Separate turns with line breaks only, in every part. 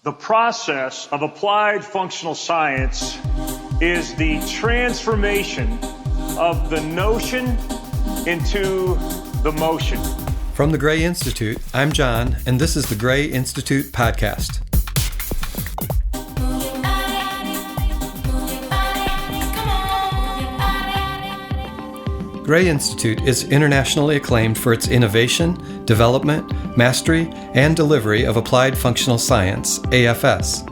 The process of applied functional science is the transformation of the notion into the motion.
From the Gray Institute, I'm John, and this is the Gray Institute podcast. Gray Institute is internationally acclaimed for its innovation, development, mastery, and delivery of applied functional science, AFS.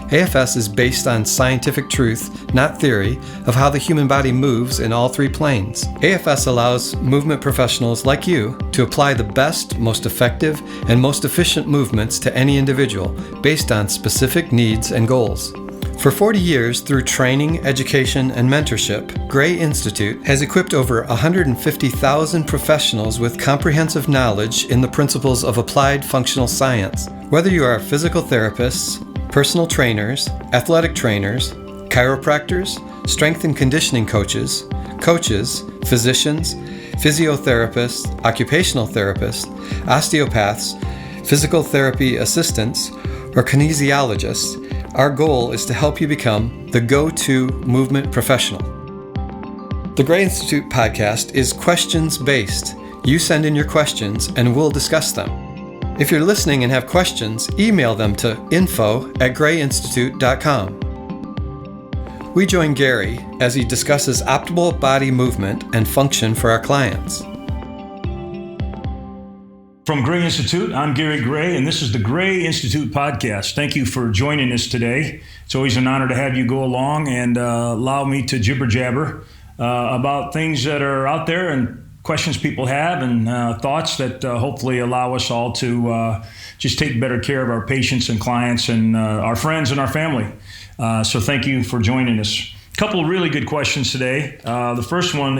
AFS is based on scientific truth, not theory, of how the human body moves in all three planes. AFS allows movement professionals like you to apply the best, most effective, and most efficient movements to any individual based on specific needs and goals. For 40 years, through training, education, and mentorship, Gray Institute has equipped over 150,000 professionals with comprehensive knowledge in the principles of applied functional science. Whether you are physical therapists, personal trainers, athletic trainers, chiropractors, strength and conditioning coaches, physicians, physiotherapists, occupational therapists, osteopaths, physical therapy assistants, or kinesiologists, our goal is to help you become the go-to movement professional. The Gray Institute podcast is questions-based. You send in your questions and we'll discuss them. If you're listening and have questions, email them to info@grayinstitute.com. We join Gary as he discusses optimal body movement and function for our clients.
From Gray Institute, I'm Gary Gray, and this is the Gray Institute podcast. Thank you for joining us today. It's always an honor to have you go along and allow me to jibber-jabber about things that are out there and questions people have and thoughts that hopefully allow us all to just take better care of our patients and clients and our friends and our family. So thank you for joining us. A couple of really good questions today. The first one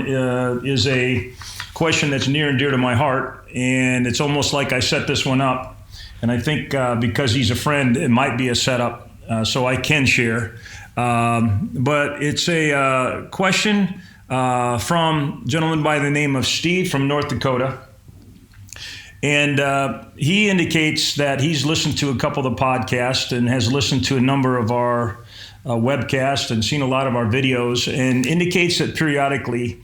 is a question that's near and dear to my heart, and it's almost like I set this one up. And I think because he's a friend, it might be a setup, so I can share. But it's a question from a gentleman by the name of Steve from North Dakota. And he indicates that he's listened to a couple of the podcasts and has listened to a number of our webcasts and seen a lot of our videos, and indicates that periodically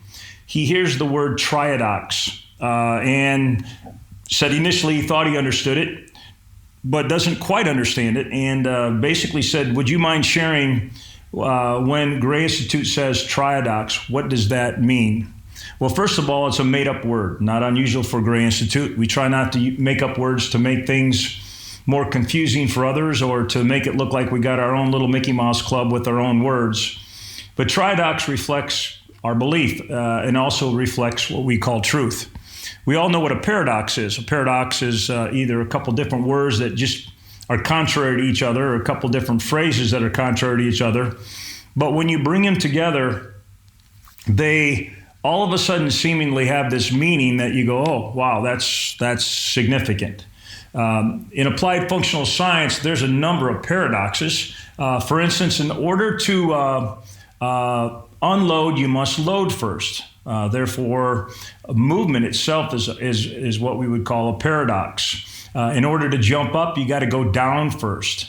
he hears the word Triadox and said initially he thought he understood it, but doesn't quite understand it, and basically said, would you mind sharing when Gray Institute says Triadox, what does that mean? Well, first of all, it's a made-up word, not unusual for Gray Institute. We try not to make up words to make things more confusing for others or to make it look like we got our own little Mickey Mouse Club with our own words. But Triadox reflects our belief and also reflects what we call truth. We all know what a paradox is. A paradox is either a couple different words that just are contrary to each other, or a couple different phrases that are contrary to each other. But when you bring them together, they all of a sudden seemingly have this meaning that you go, oh, wow, that's significant. In applied functional science, there's a number of paradoxes. For instance, in order to unload, you must load first. Therefore, movement itself is what we would call a paradox. In order to jump up, you got to go down first.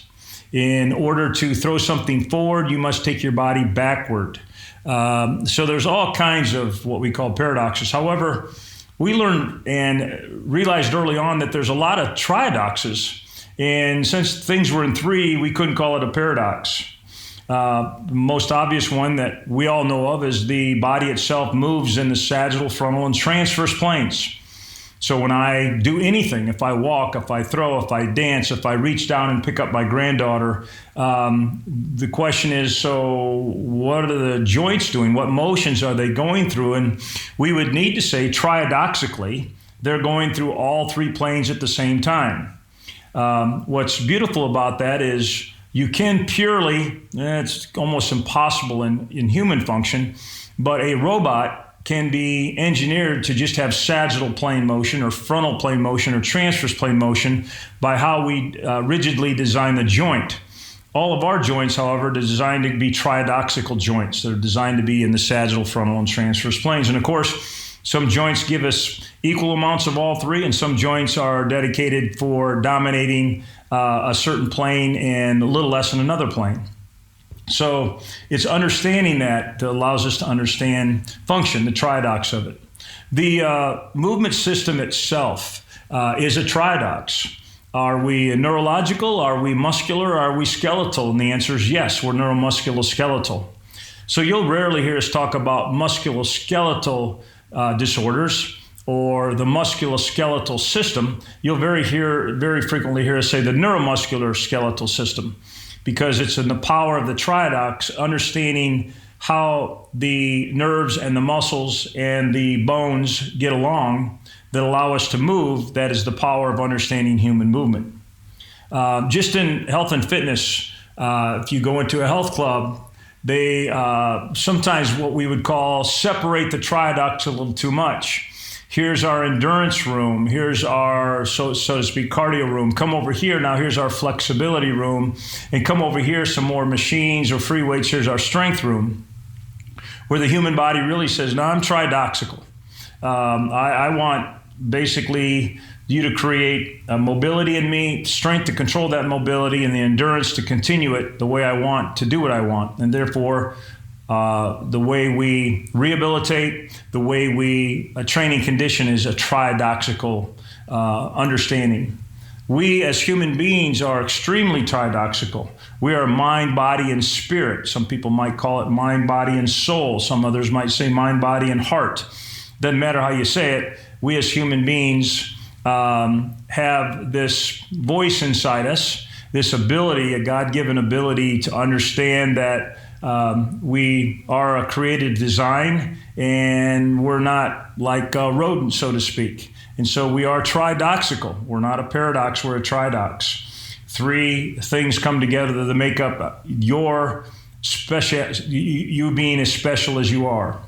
In order to throw something forward, you must take your body backward. So there's all kinds of what we call paradoxes. However, we learned and realized early on that there's a lot of triadoxes. And since things were in three, we couldn't call it a paradox. The most obvious one that we all know of is the body itself moves in the sagittal, frontal, and transverse planes. So when I do anything, if I walk, if I throw, if I dance, if I reach down and pick up my granddaughter, the question is, so what are the joints doing? What motions are they going through? And we would need to say triadoxically, they're going through all three planes at the same time. What's beautiful about that is you can purely, it's almost impossible in human function, but a robot can be engineered to just have sagittal plane motion or frontal plane motion or transverse plane motion by how we rigidly design the joint. All of our joints, however, are designed to be triadoxical joints. They're designed to be in the sagittal, frontal, and transverse planes. And of course, some joints give us equal amounts of all three, and some joints are dedicated for dominating a certain plane and a little less in another plane. So it's understanding that allows us to understand function, the triadox of it. The movement system itself is a triadox. Are we neurological? Are we muscular? Are we skeletal? And the answer is yes, we're neuromusculoskeletal. So you'll rarely hear us talk about musculoskeletal disorders or the musculoskeletal system. You'll very frequently hear us say the neuromuscular skeletal system, because it's in the power of the triadox, understanding how the nerves and the muscles and the bones get along that allow us to move. That is the power of understanding human movement. Just in health and fitness, if you go into a health club, they sometimes what we would call separate the triadox a little too much. Here's our endurance room. Here's our, so to speak, cardio room. Come over here. Now here's our flexibility room. And come over here, some more machines or free weights. Here's our strength room. Where the human body really says, no, I'm triadoxical. I want basically you to create a mobility in me, strength to control that mobility, and the endurance to continue it the way I want, to do what I want. And therefore, the way we rehabilitate, the way we train and condition is a triadoxical understanding. We as human beings are extremely triadoxical. We are mind, body, and spirit. Some people might call it mind, body, and soul. Some others might say mind, body, and heart. Doesn't matter how you say it. We as human beings have this voice inside us, this ability, a God-given ability to understand that we are a created design and we're not like rodents, so to speak. And so we are triadoxical. We're not a paradox, we're a triadox. Three things come together to make up your special, you being as special as you are.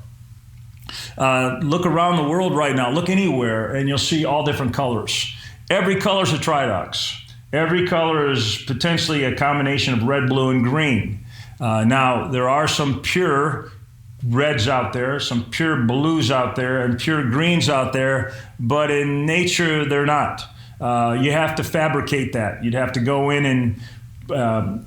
Look around the world right now, look anywhere, and you'll see all different colors. Every color is a triadox. Every color is potentially a combination of red, blue, and green. Now, there are some pure reds out there, some pure blues out there, and pure greens out there, but in nature, they're not. You have to fabricate that. You'd have to go in and,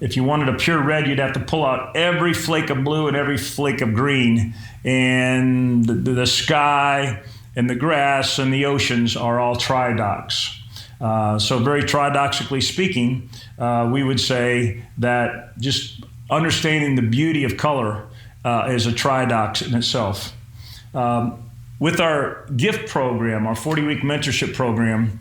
if you wanted a pure red, you'd have to pull out every flake of blue and every flake of green, and the sky and the grass and the oceans are all triadox. So very triadoxically speaking, we would say that just understanding the beauty of color is a triadox in itself. With our GIFT program, our 40-week mentorship program,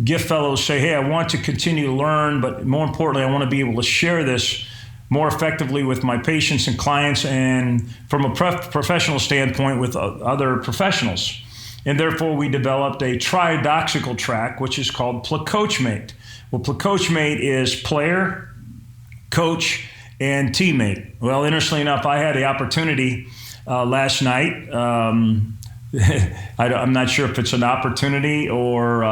GIFT fellows say, hey, I want to continue to learn, but more importantly, I want to be able to share this more effectively with my patients and clients and from a professional standpoint with other professionals. And therefore, we developed a triadoxical track, which is called PlaCoachMate. Well, PlaCoachMate is player, coach, and teammate. Well, interestingly enough, I had the opportunity last night. I'm not sure if it's an opportunity or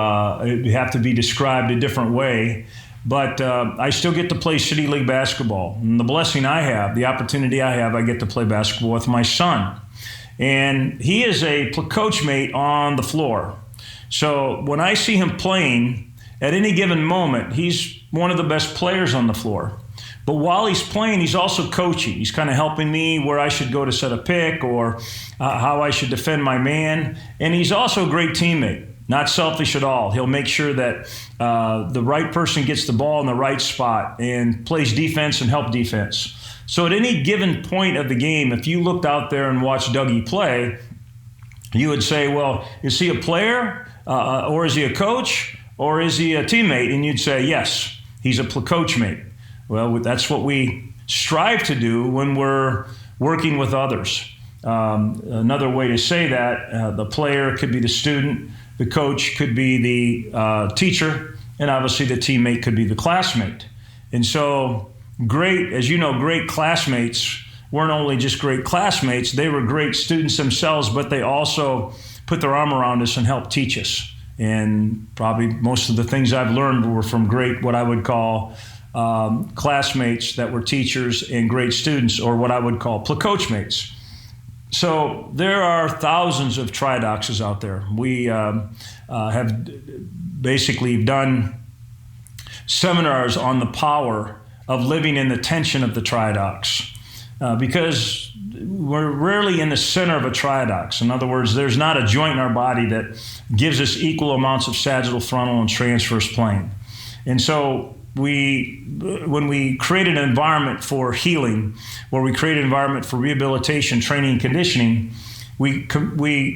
it have to be described a different way, but I still get to play City League basketball. And the blessing I have, the opportunity I have, I get to play basketball with my son. And he is a PlaCoachMate on the floor. So when I see him playing, at any given moment, he's one of the best players on the floor. But while he's playing, he's also coaching. He's kind of helping me where I should go to set a pick or how I should defend my man. And he's also a great teammate, not selfish at all. He'll make sure that the right person gets the ball in the right spot and plays defense and help defense. So at any given point of the game, if you looked out there and watched Dougie play, you would say, well, is he a player or is he a coach or is he a teammate? And you'd say, yes, he's a PlaCoachMate. Well, that's what we strive to do when we're working with others. Another way to say that, the player could be the student, the coach could be the teacher, and obviously the teammate could be the classmate. And so great, as you know, great classmates weren't only just great classmates, they were great students themselves, but they also put their arm around us and helped teach us. And probably most of the things I've learned were from great, what I would call classmates that were teachers and great students, or what I would call PlaCoachmates. So there are thousands of triadoxes out there. We have basically done seminars on the power of living in the tension of the triadox, because we're rarely in the center of a triadox. In other words, there's not a joint in our body that gives us equal amounts of sagittal, frontal, and transverse plane. And so when we create an environment for healing, or we create an environment for rehabilitation, training, and conditioning, we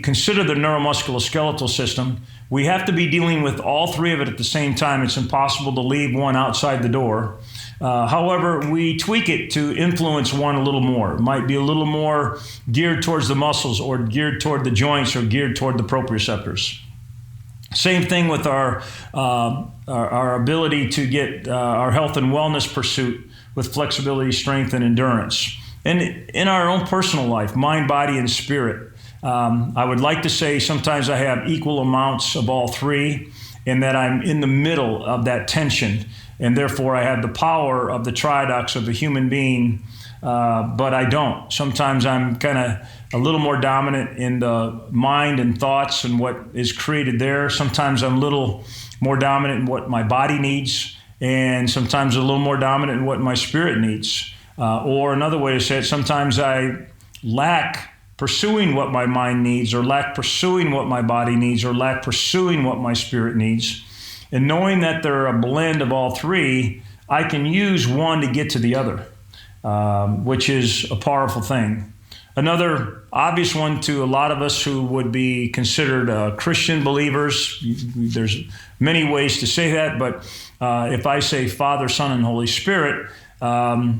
consider the neuromusculoskeletal system. We have to be dealing with all three of it at the same time. It's impossible to leave one outside the door. However, we tweak it to influence one a little more. It might be a little more geared towards the muscles, or geared toward the joints, or geared toward the proprioceptors. Same thing with our ability to get our health and wellness pursuit with flexibility, strength, and endurance. And in our own personal life, mind, body, and spirit, I would like to say sometimes I have equal amounts of all three, and that I'm in the middle of that tension. And therefore, I have the power of the triadox of a human being, but I don't. Sometimes I'm kind of a little more dominant in the mind and thoughts and what is created there. Sometimes I'm a little more dominant in what my body needs, and sometimes a little more dominant in what my spirit needs. Or another way to say it, sometimes I lack pursuing what my mind needs, or lack pursuing what my body needs, or lack pursuing what my spirit needs. And knowing that they're a blend of all three, I can use one to get to the other, which is a powerful thing. Another obvious one to a lot of us who would be considered Christian believers, there's many ways to say that, but if I say Father, Son, and Holy Spirit, a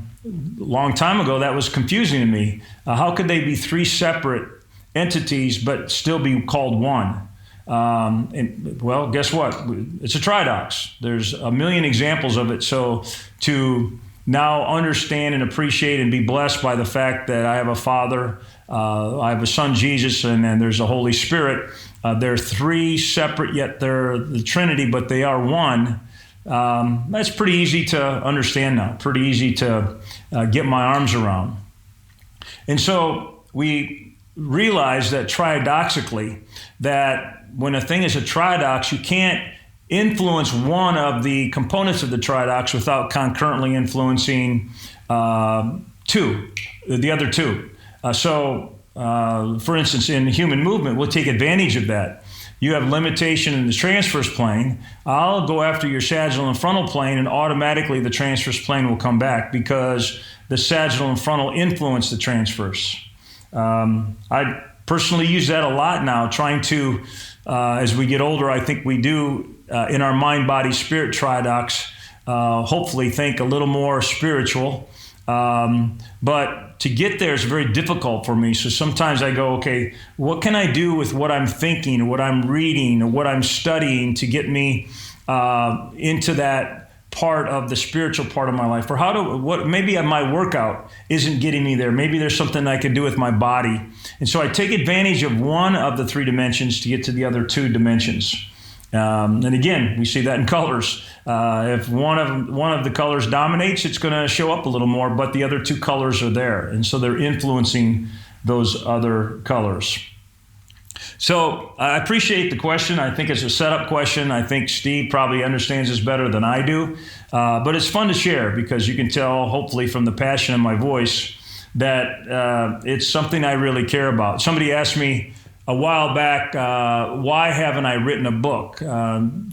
long time ago that was confusing to me. How could they be three separate entities but still be called one? Well, guess what? It's a triadox. There's a million examples of it. So to now understand and appreciate and be blessed by the fact that I have a Father, I have a Son, Jesus, and then there's a Holy Spirit. They're three separate, yet they're the Trinity, but they are one. That's pretty easy to understand now, pretty easy to get my arms around. And so we realize that triadoxically, that when a thing is a triadox, you can't influence one of the components of the triadox without concurrently influencing the other two. For instance, in human movement, we'll take advantage of that. You have limitation in the transverse plane. I'll go after your sagittal and frontal plane, and automatically the transverse plane will come back because the sagittal and frontal influence the transverse. I personally use that a lot now, trying to, as we get older, I think we do, in our mind, body, spirit triadox, hopefully think a little more spiritual. But to get there is very difficult for me. So sometimes I go, okay, what can I do with what I'm thinking, or what I'm reading, or what I'm studying to get me into that part of the spiritual part of my life? Or maybe my workout isn't getting me there. Maybe there's something I can do with my body. And so I take advantage of one of the three dimensions to get to the other two dimensions. And again, we see that in colors. If one of the colors dominates, it's going to show up a little more, but the other two colors are there. And so they're influencing those other colors. So I appreciate the question. I think it's a setup question. I think Steve probably understands this better than I do. But it's fun to share because you can tell, hopefully, from the passion in my voice that it's something I really care about. Somebody asked me a while back, why haven't I written a book?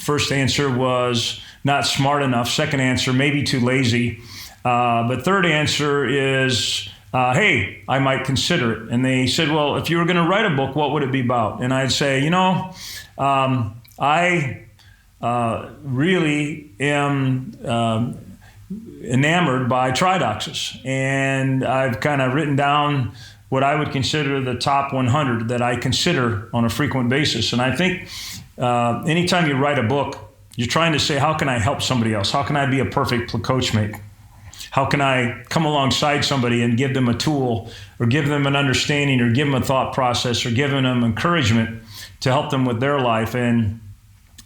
First answer was not smart enough. Second answer, maybe too lazy. But third answer is, hey, I might consider it. And they said, well, if you were going to write a book, what would it be about? And I'd say, I really am enamored by triadoxes. And I've kind of written down what I would consider the top 100 that I consider on a frequent basis. And I think anytime you write a book, you're trying to say, how can I help somebody else? How can I be a perfect coachmate? How can I come alongside somebody and give them a tool, or give them an understanding, or give them a thought process, or give them encouragement to help them with their life? And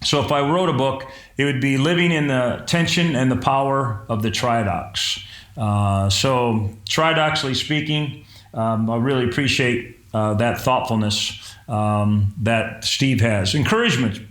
so if I wrote a book, it would be living in the tension and the power of the triadox. So triadoxically speaking, I really appreciate that thoughtfulness that Steve has. Encouragement.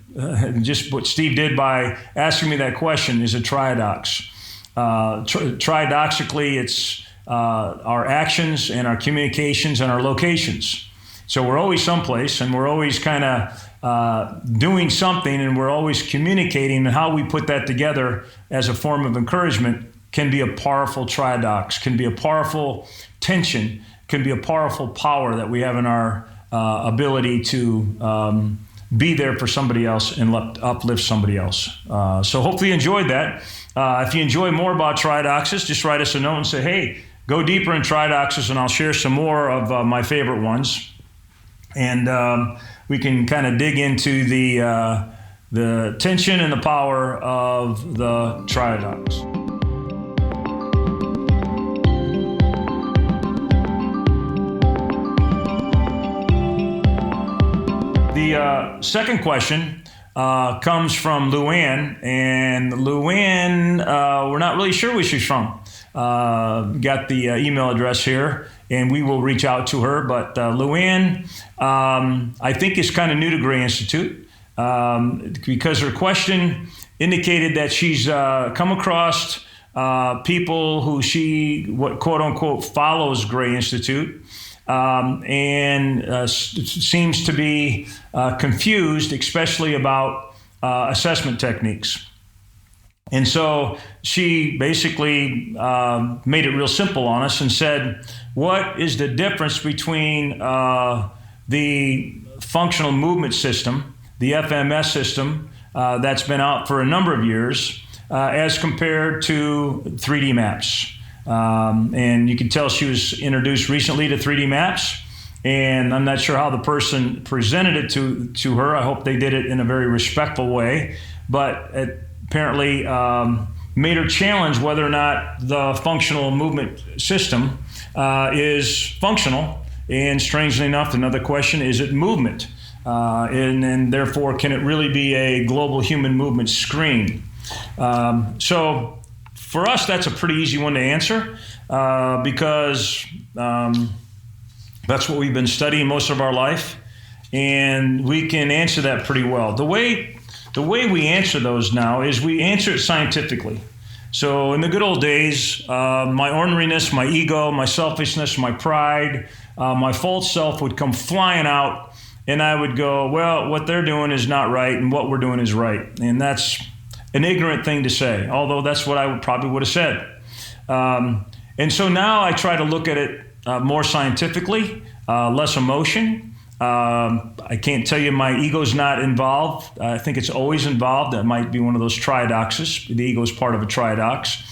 just what Steve did by asking me that question is a triadox. Triadoxically, it's our actions and our communications and our locations. So we're always someplace, and we're always kind of doing something, and we're always communicating, and how we put that together as a form of encouragement can be a powerful triadox, can be a powerful tension, can be a powerful power that we have in our ability to be there for somebody else and uplift somebody else. So hopefully you enjoyed that. If you enjoy more about triadoxes, just write us a note and say, hey, go deeper in triadoxes, and I'll share some more of my favorite ones. And we can kind of dig into the tension and the power of the triadox. The second question comes from Luann, and Luann, we're not really sure where she's from. Got the email address here, and we will reach out to her. But Luann, I think, is kind of new to Gray Institute because her question indicated that she's come across people who she, quote unquote, follows Gray Institute. And seems to be confused, especially about assessment techniques. And so she basically made it real simple on us and said, what is the difference between the functional movement system, the FMS system that's been out for a number of years, as compared to 3DMAPS? And you can tell she was introduced recently to 3DMAPS, and I'm not sure how the person presented it to her. I hope they did it in a very respectful way, but it apparently made her challenge whether or not the functional movement system is functional. And strangely enough, another question, is it movement? And therefore, can it really be a global human movement screen? So for us, that's a pretty easy one to answer because that's what we've been studying most of our life, and we can answer that pretty well. The way we answer those now is we answer it scientifically. So in the good old days, my orneriness, my ego, my selfishness, my pride, my false self would come flying out, and I would go, well, what they're doing is not right, and what we're doing is right. And that's an ignorant thing to say, although that's what I probably would have said. And so now I try to look at it more scientifically, less emotion. I can't tell you my ego's not involved. I think it's always involved. That might be one of those triadoxes. The ego is part of a triadox,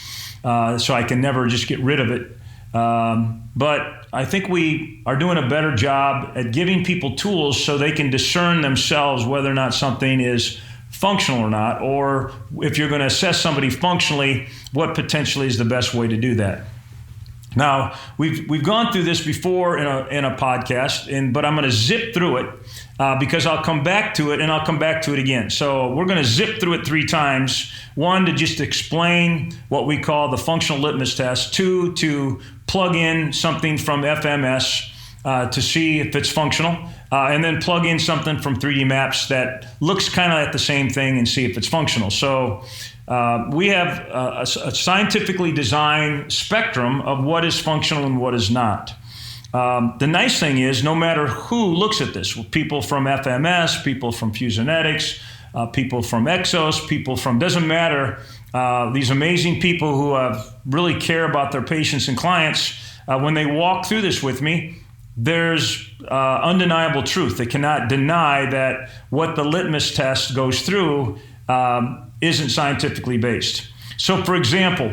so I can never just get rid of it. But I think we are doing a better job at giving people tools so they can discern themselves whether or not something is functional or not, or if you're going to assess somebody functionally, what potentially is the best way to do that. Now, we've gone through this before in a podcast, but I'm going to zip through it because I'll come back to it and I'll come back to it again. So we're going to zip through it 3 times. 1, to just explain what we call the functional litmus test. 2, to plug in something from FMS to see if it's functional. And then plug in something from 3DMAPS that looks kind of at the same thing and see if it's functional. So we have a scientifically designed spectrum of what is functional and what is not. The nice thing is, no matter who looks at this, people from FMS, people from Fusionetics, people from Exos, people from, doesn't matter, these amazing people who really care about their patients and clients, when they walk through this with me, there's undeniable truth. They cannot deny that what the litmus test goes through isn't scientifically based. So, for example,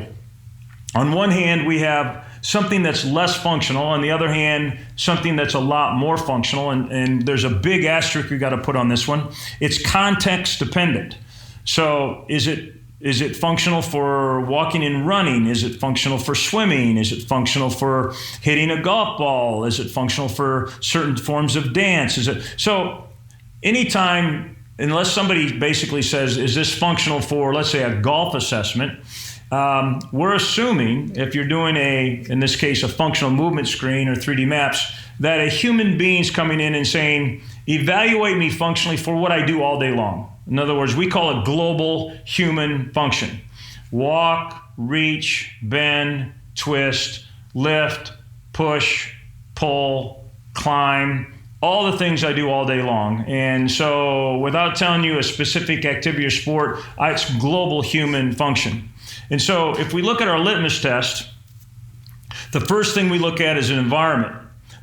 on one hand, we have something that's less functional. On the other hand, something that's a lot more functional. And there's a big asterisk you got to put on this one. It's context dependent. So is it functional for walking and running? Is it functional for swimming? Is it functional for hitting a golf ball? Is it functional for certain forms of dance? So anytime, unless somebody basically says, is this functional for, let's say, a golf assessment, we're assuming, if you're doing in this case, a functional movement screen or 3DMAPS, that a human being's coming in and saying, evaluate me functionally for what I do all day long. In other words, we call it global human function. Walk, reach, bend, twist, lift, push, pull, climb, all the things I do all day long. And so without telling you a specific activity or sport, it's global human function. And so if we look at our litmus test, the first thing we look at is an environment.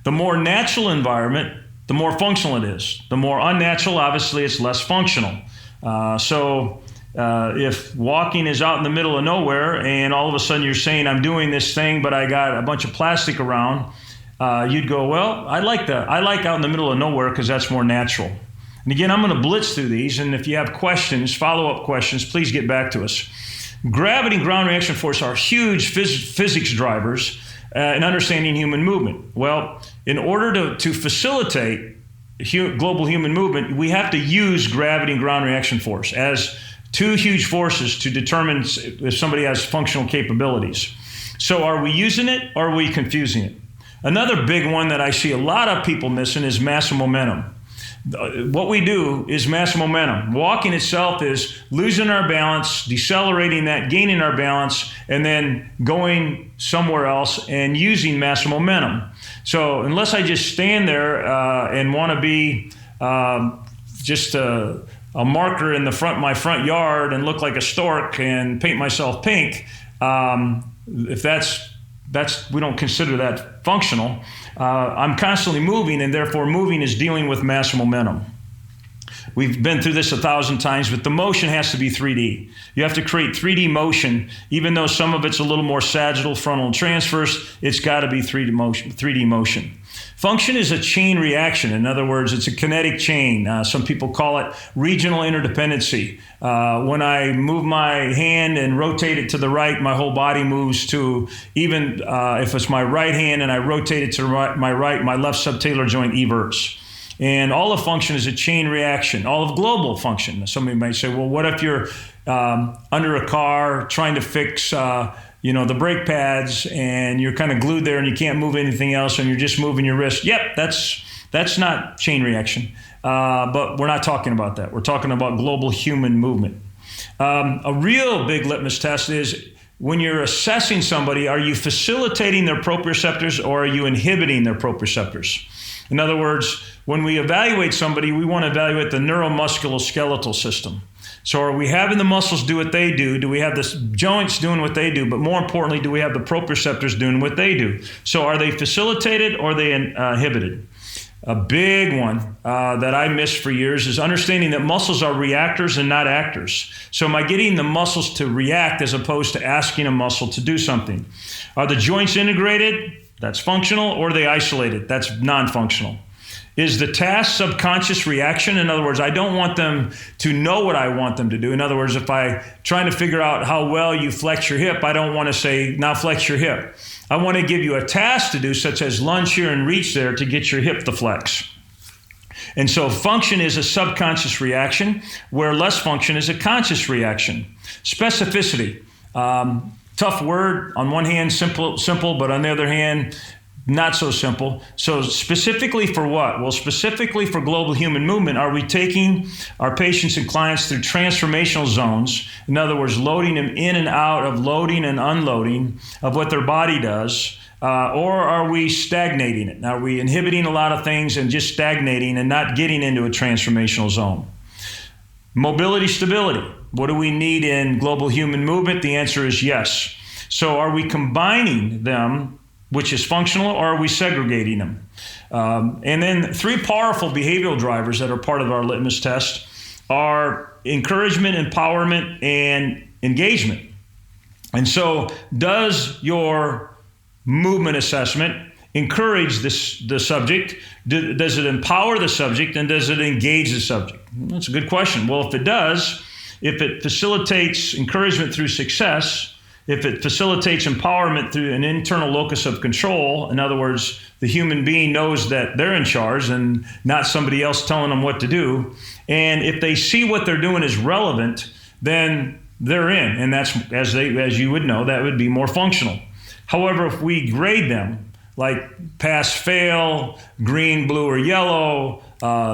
The more natural environment, the more functional it is. The more unnatural, obviously, it's less functional. If walking is out in the middle of nowhere and all of a sudden you're saying, I'm doing this thing, but I got a bunch of plastic around, you'd go, well, I like that. I like out in the middle of nowhere because that's more natural. And again, I'm going to blitz through these, and if you have questions, follow-up questions, please get back to us. Gravity and ground reaction force are huge physics drivers in understanding human movement. Well, in order to facilitate global human movement, we have to use gravity and ground reaction force as two huge forces to determine if somebody has functional capabilities. So are we using it or are we confusing it? Another big one that I see a lot of people missing is mass and momentum. What we do is mass and momentum. Walking itself is losing our balance, decelerating that, gaining our balance, and then going somewhere else and using mass and momentum. So unless I just stand there and want to be just a marker in my front yard and look like a stork and paint myself pink, if that's we don't consider that functional. I'm constantly moving, and therefore moving is dealing with mass and momentum. We've been through this 1,000 times, but the motion has to be 3D. You have to create 3D motion, even though some of it's a little more sagittal, frontal, and transverse, it's got to be 3D motion. Function is a chain reaction. In other words, it's a kinetic chain. Some people call it regional interdependency. When I move my hand and rotate it to the right, my whole body moves to, even if it's my right hand and I rotate it to my right, my left subtalar joint everts. And all of function is a chain reaction, all of global function. Somebody might say, well, what if you're under a car trying to fix the brake pads and you're kind of glued there and you can't move anything else and you're just moving your wrist? Yep, that's not chain reaction. But we're not talking about that. We're talking about global human movement. A real big litmus test is when you're assessing somebody, are you facilitating their proprioceptors or are you inhibiting their proprioceptors? In other words, when we evaluate somebody, we want to evaluate the neuromusculoskeletal system. So are we having the muscles do what they do? Do we have the joints doing what they do? But more importantly, do we have the proprioceptors doing what they do? So are they facilitated or are they inhibited? A big one that I missed for years is understanding that muscles are reactors and not actors. So am I getting the muscles to react as opposed to asking a muscle to do something? Are the joints integrated? That's functional. Or are they isolated? That's non-functional. Is the task subconscious reaction? In other words, I don't want them to know what I want them to do. In other words, if I'm trying to figure out how well you flex your hip, I don't want to say, now flex your hip. I want to give you a task to do, such as lunge here and reach there to get your hip to flex. And so function is a subconscious reaction, where less function is a conscious reaction. Specificity. Tough word. On one hand, simple, but on the other hand, not so simple. So specifically for what? Well, specifically for global human movement, are we taking our patients and clients through transformational zones? In other words, loading them in and out of loading and unloading of what their body does, or are we stagnating it? Now, are we inhibiting a lot of things and just stagnating and not getting into a transformational zone? Mobility, stability. What do we need in global human movement? The answer is yes. So are we combining them, which is functional, or are we segregating them? And then three powerful behavioral drivers that are part of our litmus test are encouragement, empowerment, and engagement. And so does your movement assessment encourage the subject? Does it empower the subject, and does it engage the subject? That's a good question. Well, if it does, if it facilitates encouragement through success, if it facilitates empowerment through an internal locus of control, in other words, the human being knows that they're in charge and not somebody else telling them what to do, and if they see what they're doing is relevant, then they're in, and that's, as you would know, that would be more functional. However, if we grade them, like pass, fail, green, blue, or yellow,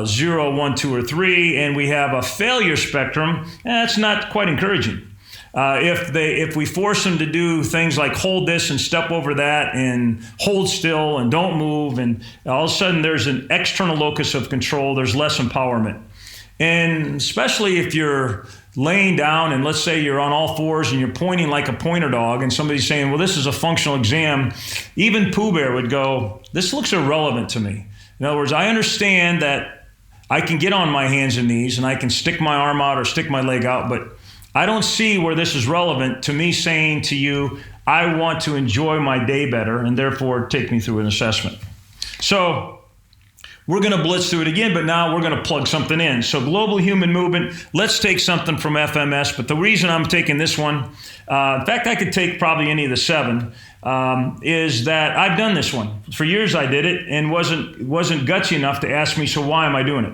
0, 1, 2, or 3, and we have a failure spectrum, that's not quite encouraging. If we force them to do things like hold this and step over that and hold still and don't move, and all of a sudden there's an external locus of control, there's less empowerment. And especially if you're laying down and let's say you're on all fours and you're pointing like a pointer dog and somebody's saying, well, this is a functional exam, even Pooh Bear would go, this looks irrelevant to me. In other words, I understand that I can get on my hands and knees and I can stick my arm out or stick my leg out, but I don't see where this is relevant to me saying to you, I want to enjoy my day better and therefore take me through an assessment. So we're going to blitz through it again, but now we're going to plug something in. So global human movement, let's take something from FMS, but the reason I'm taking this one, in fact, I could take probably any of the 7, is that I've done this one. For years I did it and wasn't gutsy enough to ask me, so why am I doing it?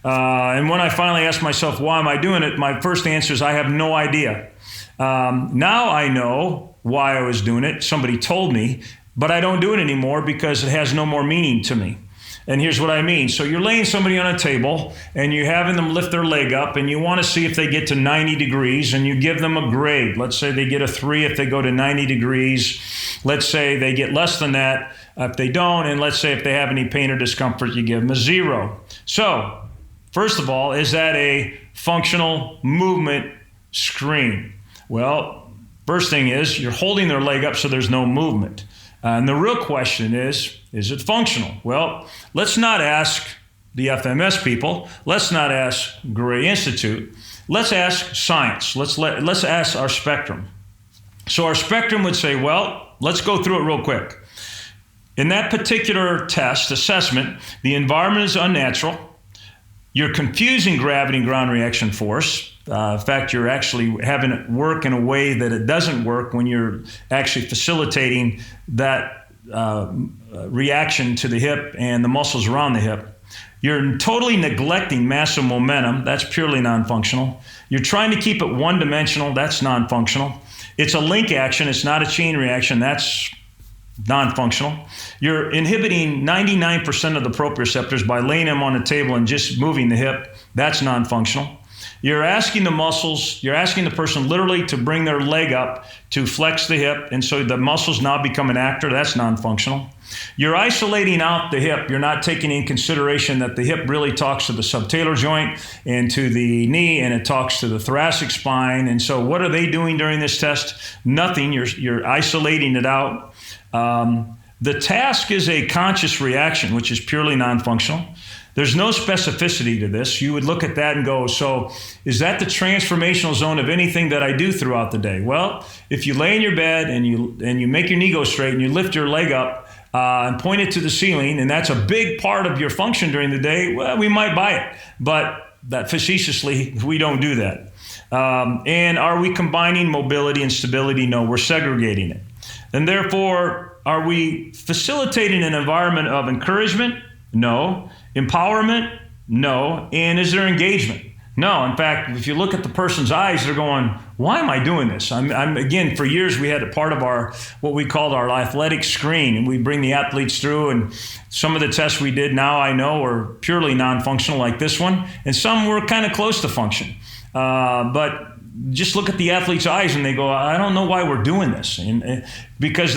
And when I finally asked myself, why am I doing it? My first answer is I have no idea. Now I know why I was doing it. Somebody told me, but I don't do it anymore because it has no more meaning to me. And here's what I mean. So you're laying somebody on a table and you're having them lift their leg up and you want to see if they get to 90 degrees and you give them a grade. Let's say they get a 3 if they go to 90 degrees. Let's say they get less than that if they don't. And let's say if they have any pain or discomfort, you give them a 0. So first of all, is that a functional movement screen? Well, first thing is you're holding their leg up so there's no movement. And the real question is it functional? Well, let's not ask the FMS people. Let's not ask Gray Institute. Let's ask science. Let's ask our spectrum. So our spectrum would say, well, let's go through it real quick. In that particular test, assessment, the environment is unnatural. You're confusing gravity and ground reaction force. In fact, you're actually having it work in a way that it doesn't work when you're actually facilitating that reaction to the hip and the muscles around the hip. You're totally neglecting mass and momentum. That's purely non-functional. You're trying to keep it one-dimensional. That's non-functional. It's a link action. It's not a chain reaction. That's non-functional. You're inhibiting 99% of the proprioceptors by laying them on a table and just moving the hip. That's non-functional. You're asking the muscles, you're asking the person literally to bring their leg up to flex the hip, and so the muscles now become an actor. That's non-functional. You're isolating out the hip. You're not taking in consideration that the hip really talks to the subtalar joint and to the knee, and it talks to the thoracic spine. And so what are they doing during this test? Nothing. You're isolating it out. The task is a conscious reaction, which is purely non-functional. There's no specificity to this. You would look at that and go, so is that the transformational zone of anything that I do throughout the day? Well, if you lay in your bed and you make your knee go straight and you lift your leg up and point it to the ceiling, and that's a big part of your function during the day, well, we might buy it. But that facetiously, we don't do that. And are we combining mobility and stability? No, we're segregating it. And therefore, are we facilitating an environment of encouragement? No. Empowerment? No. And is there engagement? No. In fact, if you look at the person's eyes, they're going, why am I doing this? Again, for years we had a part of our, what we called our athletic screen, and we bring the athletes through, and some of the tests we did now I know are purely non-functional like this one, and some were kind of close to function. But just look at the athlete's eyes and they go, I don't know why we're doing this. And because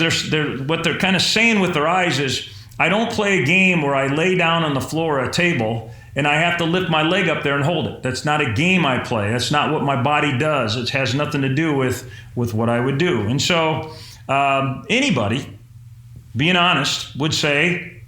what they're kind of saying with their eyes is, I don't play a game where I lay down on the floor at a table and I have to lift my leg up there and hold it. That's not a game I play. That's not what my body does. It has nothing to do with what I would do. And so anybody, being honest, would say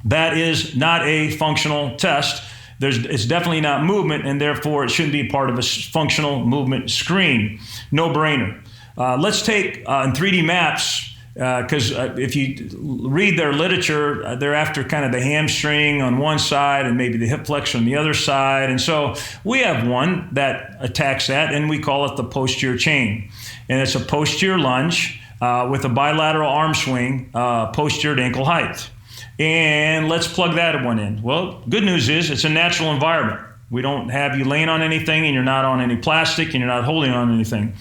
that is not a functional test. It's definitely not movement, and therefore it shouldn't be part of a functional movement screen. No brainer. Let's take in 3DMAPS, because if you read their literature, they're after kind of the hamstring on one side and maybe the hip flexor on the other side. And so we have one that attacks that, and we call it the posterior chain. And it's a posterior lunge with a bilateral arm swing, posterior to ankle height. And let's plug that one in. Well, good news is it's a natural environment. We don't have you laying on anything, and you're not on any plastic, and you're not holding on anything.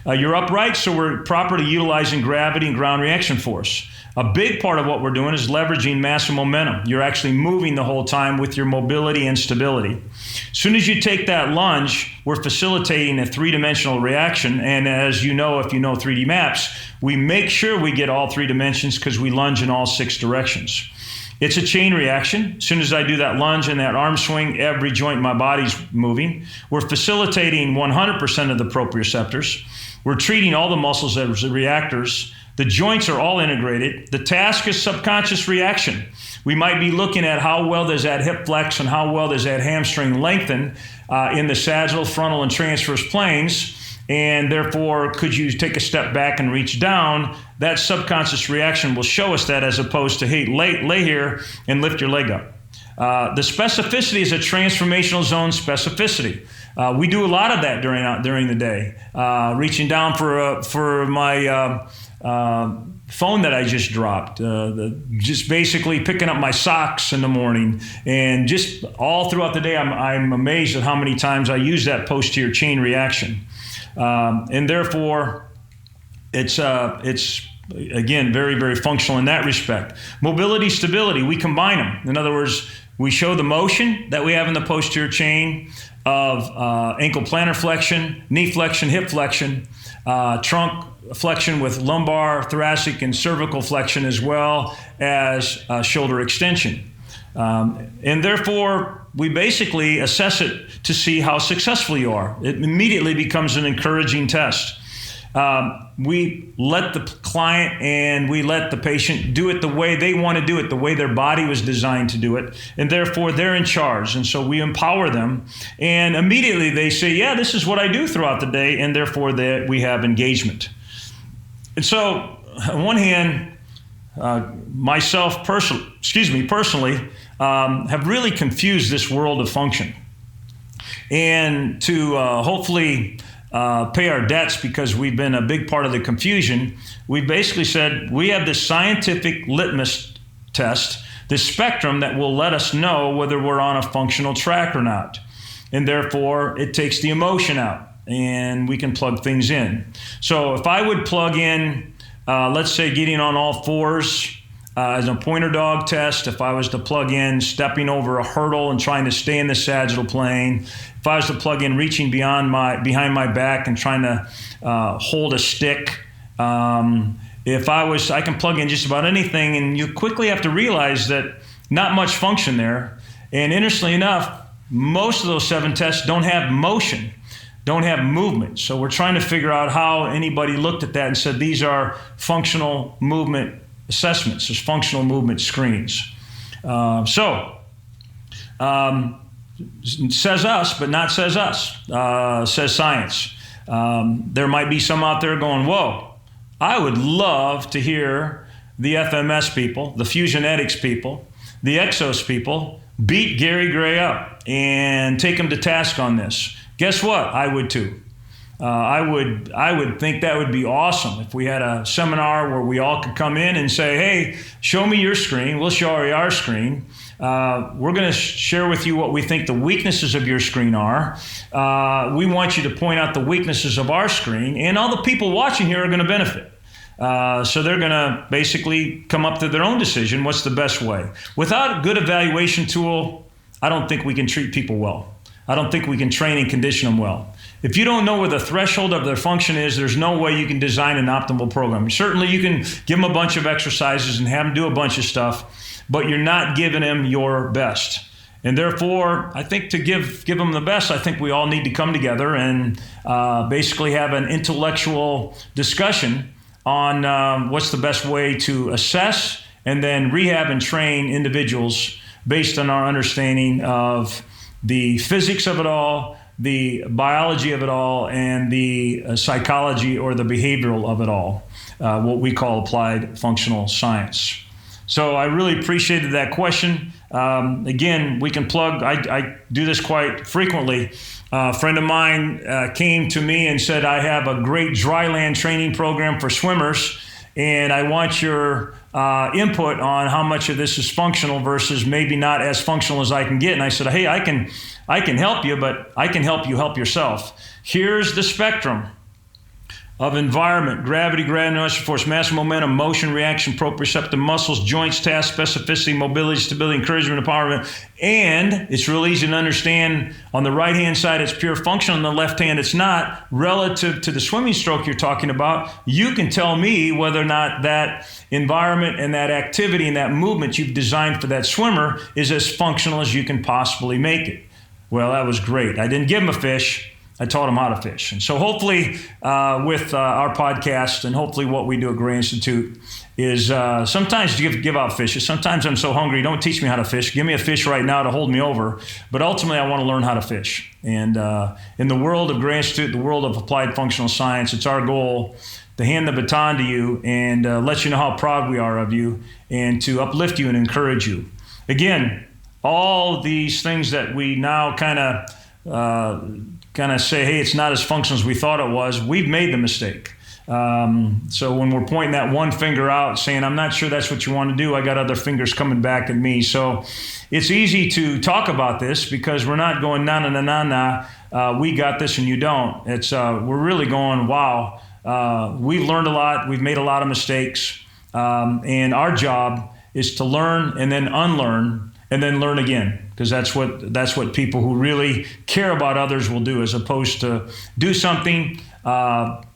You're upright, so we're properly utilizing gravity and ground reaction force. A big part of what we're doing is leveraging mass and momentum. You're actually moving the whole time with your mobility and stability. As soon as you take that lunge, we're facilitating a three-dimensional reaction. And as you know, if you know 3DMAPS, we make sure we get all three dimensions because we lunge in all 6 directions. It's a chain reaction. As soon as I do that lunge and that arm swing, every joint in my body's moving. We're facilitating 100% of the proprioceptors. We're treating all the muscles as reactors. The joints are all integrated. The task is subconscious reaction. We might be looking at how well does that hip flex and how well does that hamstring lengthen in the sagittal, frontal, and transverse planes. And therefore, could you take a step back and reach down? That subconscious reaction will show us that, as opposed to, hey, lay here and lift your leg up. The specificity is a transformational zone specificity. We do a lot of that during the day. Reaching down for my phone that I just dropped, just basically picking up my socks in the morning, and just all throughout the day, I'm amazed at how many times I use that posterior chain reaction. And therefore, it's again, very, very functional in that respect. Mobility, stability, we combine them. In other words, we show the motion that we have in the posterior chain of ankle plantar flexion, knee flexion, hip flexion, trunk flexion with lumbar, thoracic, and cervical flexion, as well as shoulder extension. And therefore, we basically assess it to see how successful you are. It immediately becomes an encouraging test. We let the client and we let the patient do it the way they want to do it, the way their body was designed to do it, and therefore they're in charge. And so we empower them, and immediately they say, yeah, this is what I do throughout the day, and therefore we have engagement. And so, on one hand, myself personally, have really confused this world of function. And to hopefully pay our debts, because we've been a big part of the confusion, we basically said we have this scientific litmus test, this spectrum that will let us know whether we're on a functional track or not. And therefore, it takes the emotion out, and we can plug things in. So if I would plug in, let's say getting on all fours as a pointer dog test, if I was to plug in stepping over a hurdle and trying to stay in the sagittal plane, if I was to plug in reaching behind my back and trying to hold a stick, I can plug in just about anything, and you quickly have to realize that not much function there. And interestingly enough, most of those 7 tests don't have motion, don't have movement. So we're trying to figure out how anybody looked at that and said these are functional movement assessments, there's functional movement screens. Says us, but not says us, says science. There might be some out there going, whoa, I would love to hear the FMS people, the Fusionetics people, the Exos people beat Gary Gray up and take him to task on this. Guess what? I would too. I would think that would be awesome if we had a seminar where we all could come in and say, hey, show me your screen. We'll show you our screen. We're going to share with you what we think the weaknesses of your screen are. We want you to point out the weaknesses of our screen, and all the people watching here are going to benefit. So they're going to basically come up to their own decision. What's the best way? Without a good evaluation tool, I don't think we can treat people well. I don't think we can train and condition them well. If you don't know where the threshold of their function is, there's no way you can design an optimal program. Certainly you can give them a bunch of exercises and have them do a bunch of stuff, but you're not giving them your best. And therefore, I think to give them the best, I think we all need to come together and basically have an intellectual discussion on what's the best way to assess and then rehab and train individuals based on our understanding of the physics of it all, the biology of it all, and the psychology or the behavioral of it all, what we call applied functional science. So I really appreciated that question. Again, we can plug, I do this quite frequently. A friend of mine came to me and said, I have a great dry land training program for swimmers, and I want your input on how much of this is functional versus maybe not as functional as I can get. And I said, hey, I can help you, but I can help you help yourself. Here's the spectrum of environment: gravity, gravitational force, mass, momentum, motion, reaction, proprioceptive muscles, joints, task, specificity, mobility, stability, encouragement, empowerment. And it's real easy to understand. On the right-hand side, it's pure function. On the left hand, it's not. Relative to the swimming stroke you're talking about, you can tell me whether or not that environment and that activity and that movement you've designed for that swimmer is as functional as you can possibly make it. Well, that was great. I didn't give him a fish. I taught them how to fish. And so hopefully with our podcast and hopefully what we do at Gray Institute is sometimes give out fishes. Sometimes I'm so hungry, don't teach me how to fish. Give me a fish right now to hold me over. But ultimately, I want to learn how to fish. And in the world of Gray Institute, the world of applied functional science, it's our goal to hand the baton to you and let you know how proud we are of you and to uplift you and encourage you. Again, all these things that we now kind of say, hey, it's not as functional as we thought it was, we've made the mistake. So when we're pointing that one finger out saying, I'm not sure that's what you want to do, I got other fingers coming back at me. So it's easy to talk about this because we're not going, we got this and you don't. It's we're really going, wow, we've learned a lot, we've made a lot of mistakes, and our job is to learn and then unlearn and then learn again, because that's what people who really care about others will do, as opposed to do something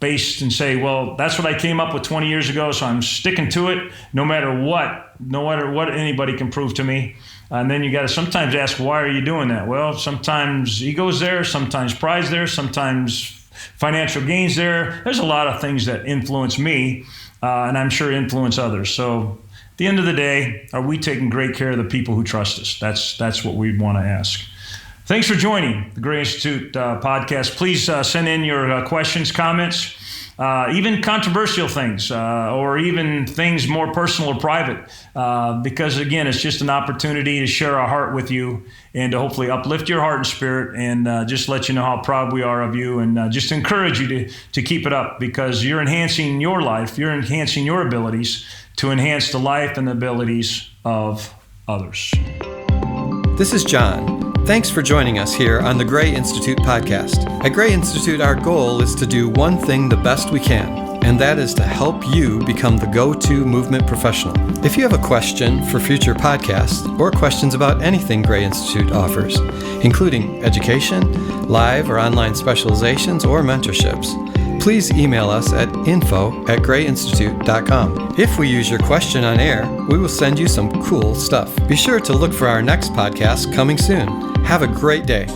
based and say, well, that's what I came up with 20 years ago, so I'm sticking to it no matter what anybody can prove to me. And then you got to sometimes ask, why are you doing that? Well, sometimes ego's there, sometimes pride's there, sometimes financial gain's there. There's a lot of things that influence me, and I'm sure influence others. So at the end of the day, are we taking great care of the people who trust us? That's what we want to ask. Thanks for joining the Gray Institute podcast. Please send in your questions, comments, even controversial things, or even things more personal or private, because, again, it's just an opportunity to share our heart with you and to hopefully uplift your heart and spirit and just let you know how proud we are of you and just encourage you to keep it up, because you're enhancing your life, you're enhancing your abilities to enhance the life and the abilities of others.
This is John. Thanks for joining us here on the Gray Institute podcast. At Gray Institute, our goal is to do one thing the best we can, and that is to help you become the go-to movement professional. If you have a question for future podcasts or questions about anything Gray Institute offers, including education, live or online specializations, or mentorships, please email us at info@grayinstitute.com. If we use your question on air, we will send you some cool stuff. Be sure to look for our next podcast coming soon. Have a great day.